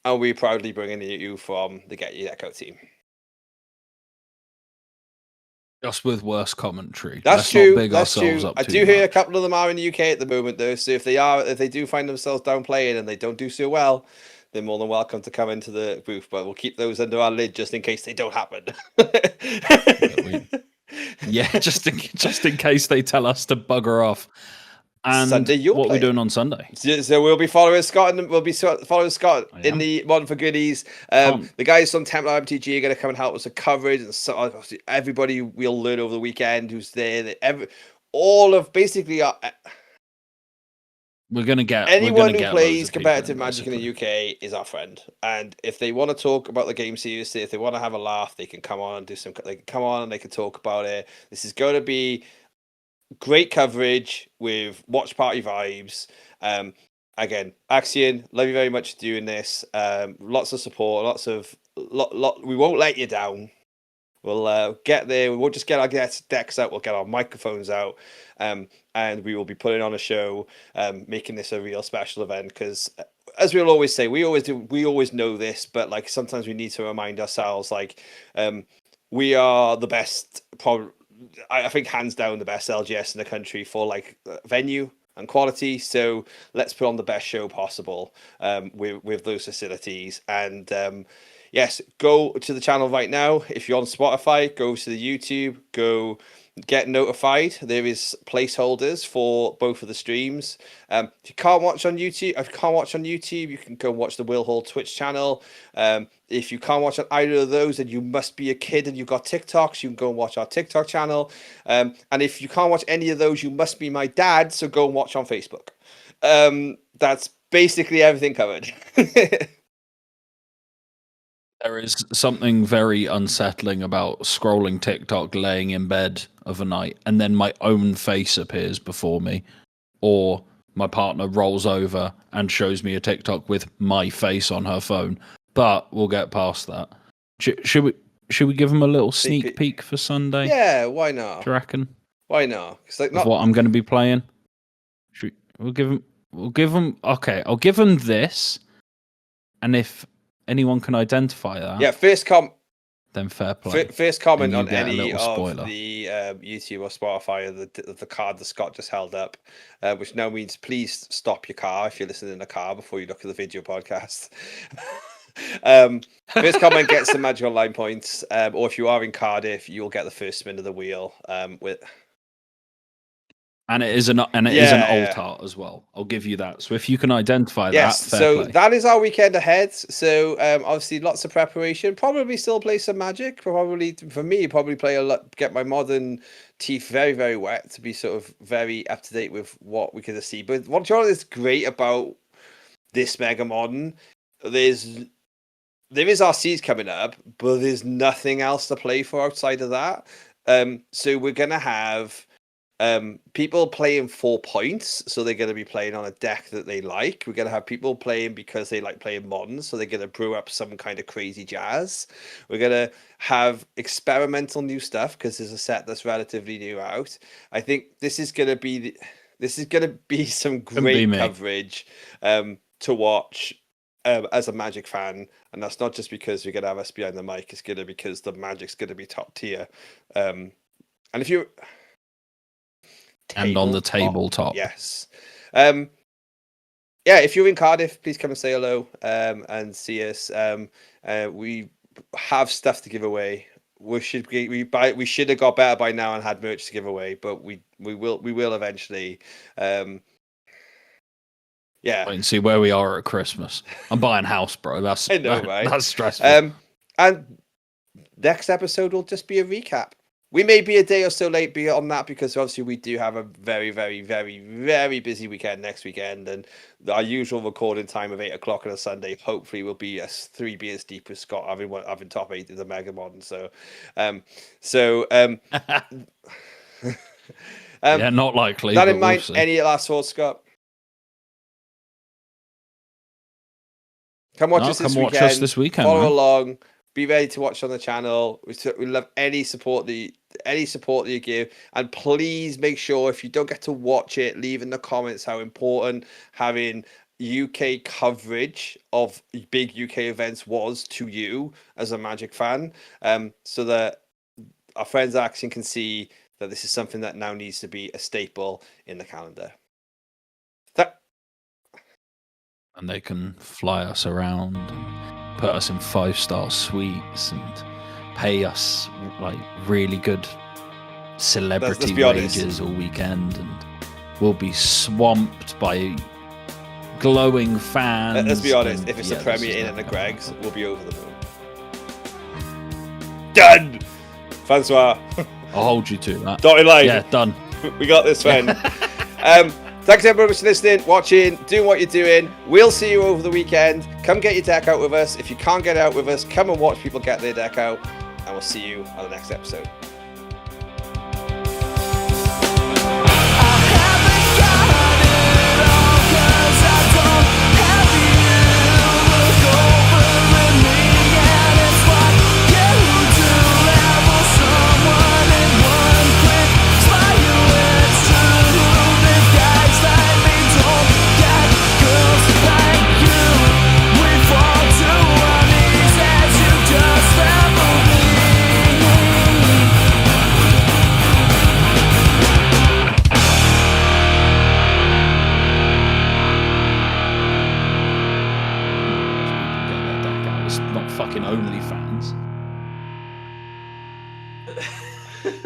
And we're proudly bringing it you from the Get Your Deck Out team. Just with worse commentary. That's Let's true. not big That's ourselves true. up I too do hear a much. couple of them are in the UK at the moment, though. So if they do find themselves downplaying and they don't do so well, they're more than welcome to come into the booth. But we'll keep those under our lid just in case they don't happen. Yeah, just in case they tell us to bugger off. And Sunday, what are we doing on Sunday? So we'll be following Scott, and we'll be following Scott in the Modern for Goodies. The guys from Templar MTG are going to come and help us with coverage, and so everybody we'll learn over the weekend who's there. All of basically we're going to get anyone who plays competitive Magic in the UK is our friend. And if they want to talk about the game seriously, if they want to have a laugh, they can come on and they can come on and they can talk about it. This is going to be great coverage with watch party vibes. Again, Axion, love you very much for doing this. Lots of support, we won't let you down. We'll get there. We'll just get our decks out. We'll get our microphones out, and we will be putting on a show, making this a real special event. Because, as we'll always say, we always know this, but like sometimes we need to remind ourselves, like, we are the best. I think hands down the best LGS in the country for like venue and quality. So let's put on the best show possible with those facilities. And yes, go to the channel right now. If you're on Spotify, go to the YouTube, go get notified. There is placeholders for both of the streams. If you can't watch on YouTube, you can go watch the Will Hall Twitch channel. If you can't watch on either of those, then you must be a kid and you've got TikToks. You can go and watch our TikTok channel. And if you can't watch any of those, you must be my dad. So go and watch on Facebook. That's basically everything covered. There is something very unsettling about scrolling TikTok, laying in bed of a night, and then my own face appears before me, or my partner rolls over and shows me a TikTok with my face on her phone. But we'll get past that. Should we give them a little sneak peek for Sunday? Yeah, why not? Do you reckon? Why not? Like what I'm going to be playing. We'll give them. Okay, I'll give them this, and if anyone can identify that, yeah, then fair play. First comment on any of spoiler. the YouTube or Spotify of the card that Scott just held up, which now means please stop your car if you're listening in a car before you look at the video podcast. First comment gets some Magic Online points, or if you are in Cardiff, you'll get the first spin of the wheel. And it is an alt art as well. I'll give you that. So if you can identify that, fair play. That is our weekend ahead. So obviously lots of preparation. Probably still play some Magic. Probably for me, probably play a lot. Get my modern teeth very, very wet to be sort of very up to date with what we can see. But what is great about this Mega Modern, there is RCs coming up, but there's nothing else to play for outside of that. So we're gonna have people playing 4 points, so they're going to be playing on a deck that they like. We're going to have people playing because they like playing modern, so they're going to brew up some kind of crazy jazz. We're going to have experimental new stuff because there's a set that's relatively new out. I think this is going to be some great coverage to watch as a Magic fan, and that's not just because we're going to have us behind the mic. It's going to because the Magic's going to be top tier. And if you and on the tabletop. Yes. If you're in Cardiff, please come and say hello and see us. We have stuff to give away. We should have got better by now and had merch to give away, but we will eventually. Wait and see where we are at Christmas. I'm buying a house, bro. Right? That's stressful. And next episode will just be a recap. We may be a day or so late beyond that because obviously we do have a very, very, very, very busy weekend next weekend, and our usual recording time of 8 o'clock on a Sunday hopefully will be us 3 beers deep with Scott having top 8 in the Mega Modern. Yeah, not likely. That in mind, any last thoughts, Scott? Come watch us this weekend. Follow along. Be ready to watch on the channel. We love any support that you give, and please make sure if you don't get to watch it, leave in the comments how important having UK coverage of big UK events was to you as a Magic fan, so that our friends at Axion can see that this is something that now needs to be a staple in the calendar. And they can fly us around and put us in 5-star suites and pay us like really good celebrity wages all weekend, and we'll be swamped by glowing fans. Let's be honest, if it's a Premier Inn and a Greg's, we'll be over the moon. Done! Francois. I'll hold you to that. Dotted line. Yeah, done. We got this, friend. Thanks everyone for listening, watching, doing what you're doing. We'll see you over the weekend. Come get your deck out with us. If you can't get out with us, come and watch people get their deck out. And we'll see you on the next episode.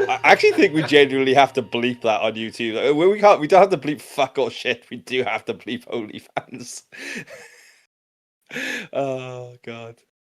I actually think we genuinely have to bleep that on YouTube. We don't have to bleep fuck or shit. We do have to bleep OnlyFans. Oh God.